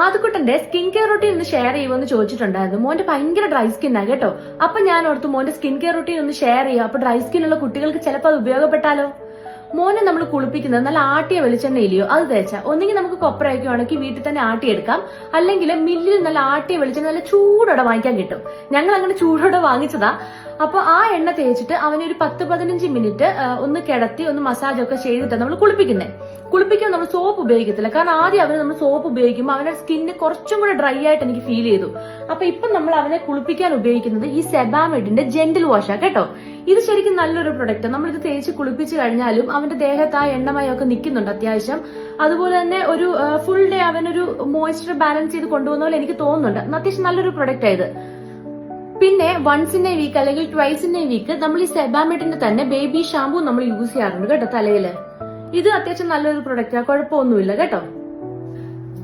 ആദ്യക്കുട്ടന്റെ skin care routine ഒന്ന് share ചെയ്യുമെന്ന് ചോദിച്ചിട്ടുണ്ടായിരുന്നു. മോന്റെ ഭയങ്കര ഡ്രൈ സ്കിന്നാ കേട്ടോ. അപ്പൊ ഞാൻ ഓർത്തു മോന്റെ സ്കിൻ കെയർ റൊട്ടീൻ ഒന്ന് ഷെയർ ചെയ്യാം. അപ്പൊ ഡ്രൈ സ്കിൻ ഉള്ള കുട്ടികൾക്ക് ചിലപ്പോൾ അത് ഉപയോഗപ്പെട്ടാലോ. മോനെ നമ്മൾ കുളിപ്പിക്കുന്നത് നല്ല ആട്ടിയ വെളിച്ചെണ്ണ ഇല്ലയോ, അത് തേച്ച ഒന്നെങ്കിൽ നമുക്ക് കൊപ്രയൊക്കെയാണെങ്കിൽ വീട്ടിൽ തന്നെ ആട്ടിയെടുക്കാം, അല്ലെങ്കിൽ മില്ലിൽ നല്ല ആട്ടിയ വെളിച്ചെണ്ണ നല്ല ചൂടോടെ വാങ്ങിക്കാൻ കിട്ടും. ഞങ്ങൾ അങ്ങനെ ചൂടോടെ വാങ്ങിച്ചതാ. അപ്പൊ ആ എണ്ണ തേച്ചിട്ട് അവനെ ഒരു 10-15 മിനിറ്റ് ഒന്ന് കിടത്തി ഒന്ന് മസാജ് ഒക്കെ ചെയ്തിട്ടാണ് നമ്മൾ കുളിപ്പിക്കാൻ നമ്മൾ സോപ്പ് ഉപയോഗിക്കത്തില്ല. കാരണം ആദ്യം അവന് നമ്മൾ സോപ്പ് ഉപയോഗിക്കുമ്പോൾ അവന്റെ സ്കിന്ന് കുറച്ചും കൂടെ ഡ്രൈ ആയിട്ട് എനിക്ക് ഫീൽ ചെയ്തു. അപ്പൊ ഇപ്പൊ നമ്മൾ അവനെ കുളിപ്പിക്കാൻ ഉപയോഗിക്കുന്നത് ഈ സെബാമെഡിന്റെ ജെന്റിൽ വാഷാ കേട്ടോ. ഇത് ശരിക്കും നല്ലൊരു പ്രൊഡക്റ്റ്. നമ്മൾ ഇത് തേച്ച് കുളിപ്പിച്ച് കഴിഞ്ഞാലും അവന്റെ ദേഹത്ത് ആ എണ്ണമയൊക്കെ നിൽക്കുന്നുണ്ട് അത്യാവശ്യം. അതുപോലെ തന്നെ ഒരു ഫുൾ ഡേ അവനൊരു മോയ്സ്ചർ ബാലൻസ് ചെയ്ത് കൊണ്ടുപോകുന്ന പോലെ എനിക്ക് തോന്നുന്നുണ്ട്. അത്യാവശ്യം നല്ലൊരു പ്രൊഡക്റ്റ് ആയത്. പിന്നെ വൺസ് ഇൻ എ വീക്ക് അല്ലെങ്കിൽ ട്വൈസ് ഇൻ എ വീക്ക് നമ്മൾ ഈ സെബാമെഡിന്റെ തന്നെ ബേബി ഷാമ്പൂ നമ്മൾ യൂസ് ചെയ്യാറുണ്ട് കേട്ടോ തലയില്. ഇത് അത്യാവശ്യം നല്ലൊരു പ്രൊഡക്റ്റാ, കുഴപ്പമൊന്നുമില്ല കേട്ടോ.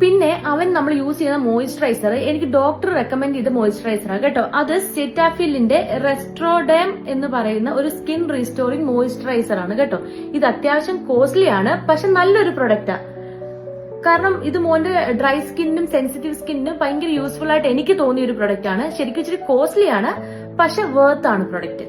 പിന്നെ അവൻ നമ്മൾ യൂസ് ചെയ്യുന്ന മോയിസ്ചറൈസർ എനിക്ക് ഡോക്ടർ റെക്കമെൻഡ് ചെയ്ത മോയിസ്ചറൈസറാണ് കേട്ടോ. അത് സെറ്റാഫിലിന്റെ റെസ്ട്രോഡേം എന്ന് പറയുന്ന ഒരു സ്കിൻ റീസ്റ്റോറിംഗ് മോയിസ്ചറൈസർ ആണ് കേട്ടോ. ഇത് അത്യാവശ്യം കോസ്റ്റ്ലി ആണ്, പക്ഷെ നല്ലൊരു പ്രൊഡക്റ്റാ. കാരണം ഇത് മോന്റെ ഡ്രൈ സ്കിന്നിനും സെൻസിറ്റീവ് സ്കിന്നിനും ഭയങ്കര യൂസ്ഫുൾ ആയിട്ട് എനിക്ക് തോന്നിയ ഒരു പ്രൊഡക്റ്റ് ആണ്. ശരിക്കും ഇച്ചിരി കോസ്റ്റ്ലി ആണ്, പക്ഷെ വർത്ത് ആണ് പ്രൊഡക്റ്റ്.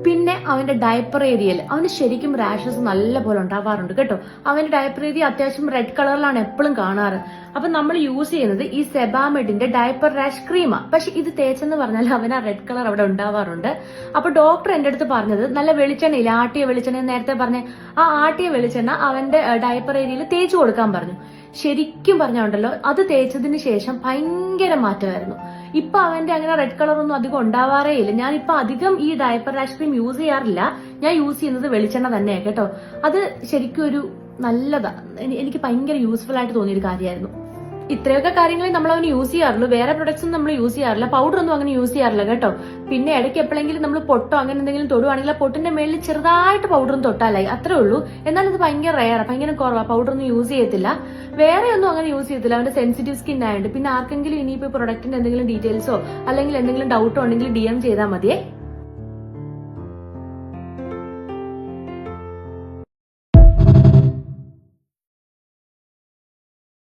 പിന്നെ അവന്റെ ഡയപ്പർ ഏരിയയിൽ അവന് ശരിക്കും റാഷസ് നല്ല പോലെ ഉണ്ടാവാറുണ്ട് കേട്ടോ. അവന്റെ ഡയപ്പർ ഏരിയ അത്യാവശ്യം റെഡ് കളറിലാണ് എപ്പോഴും കാണാറ്. അപ്പൊ നമ്മൾ യൂസ് ചെയ്യുന്നത് ഈ സെബാമെഡിന്റെ ഡയപ്പർ റാഷ് ക്രീമാ. പക്ഷെ ഇത് തേച്ചെന്ന് പറഞ്ഞാൽ അവൻ ആ റെഡ് കളർ അവിടെ ഉണ്ടാവാറുണ്ട്. അപ്പൊ ഡോക്ടർ എന്റെ അടുത്ത് പറഞ്ഞത് നല്ല വെളിച്ചെണ്ണയില്ല, ആട്ടിയ വെളിച്ചെണ്ണ നേരത്തെ പറഞ്ഞ ആ ആട്ടിയ വെളിച്ചെണ്ണ അവന്റെ ഡയപ്പർ ഏരിയയിൽ തേച്ചു കൊടുക്കാൻ പറഞ്ഞു. ശരിക്കും പറഞ്ഞുണ്ടല്ലോ, അത് തേച്ചതിന് ശേഷം ഭയങ്കര മാറ്റമായിരുന്നു. ഇപ്പൊ അവന്റെ അങ്ങനെ റെഡ് കളർ ഒന്നും അധികം ഉണ്ടാവാറേ ഇല്ല. ഞാൻ ഇപ്പൊ അധികം ഈ ഡയപ്പർ റാഷ് ക്രീം യൂസ് ചെയ്യാറില്ല. ഞാൻ യൂസ് ചെയ്യുന്നത് വെളിച്ചെണ്ണ തന്നെയാണ് കേട്ടോ. അത് ശരിക്കും ഒരു നല്ലതാ, എനിക്ക് ഭയങ്കര യൂസ്ഫുൾ ആയിട്ട് തോന്നിയൊരു കാര്യമായിരുന്നു. ഇത്രയൊക്കെ കാര്യങ്ങളെ നമ്മൾ അവന് യൂസ് ചെയ്യാറുള്ളൂ. വേറെ പ്രൊഡക്ട്സ് ഒന്നും നമ്മൾ യൂസ് ചെയ്യാറില്ല. പൗഡർ ഒന്നും അങ്ങനെ യൂസ് ചെയ്യാറില്ല കേട്ടോ. പിന്നെ ഇടയ്ക്ക് എപ്പോഴെങ്കിലും നമ്മൾ പൊട്ടോ അങ്ങനെ എന്തെങ്കിലും തൊടുവാണെങ്കിൽ ആ പൊട്ടിന്റെ മേളിൽ ചെറുതായിട്ട് പൗഡറും തൊട്ടാലായി, അത്രേ ഉള്ളൂ. എന്നാലും ഇത് ഭയങ്കര റയറാ, ഭയങ്കര കുറവാ. പൗഡർ ഒന്നും യൂസ് ചെയ്യത്തില്ല, വേറെ ഒന്നും അങ്ങനെ യൂസ് ചെയ്യത്തില്ല. അവന്റെ സെൻസിറ്റീവ് സ്കിൻ ആയതുകൊണ്ട്. പിന്നെ ആർക്കെങ്കിലും ഇനിയിപ്പോ പ്രൊഡക്റ്റിന്റെ എന്തെങ്കിലും ഡീറ്റെയിൽസോ അല്ലെങ്കിൽ എന്തെങ്കിലും ഡൗട്ടോ ഉണ്ടെങ്കിൽ DM ചെയ്താൽ മതിയേ.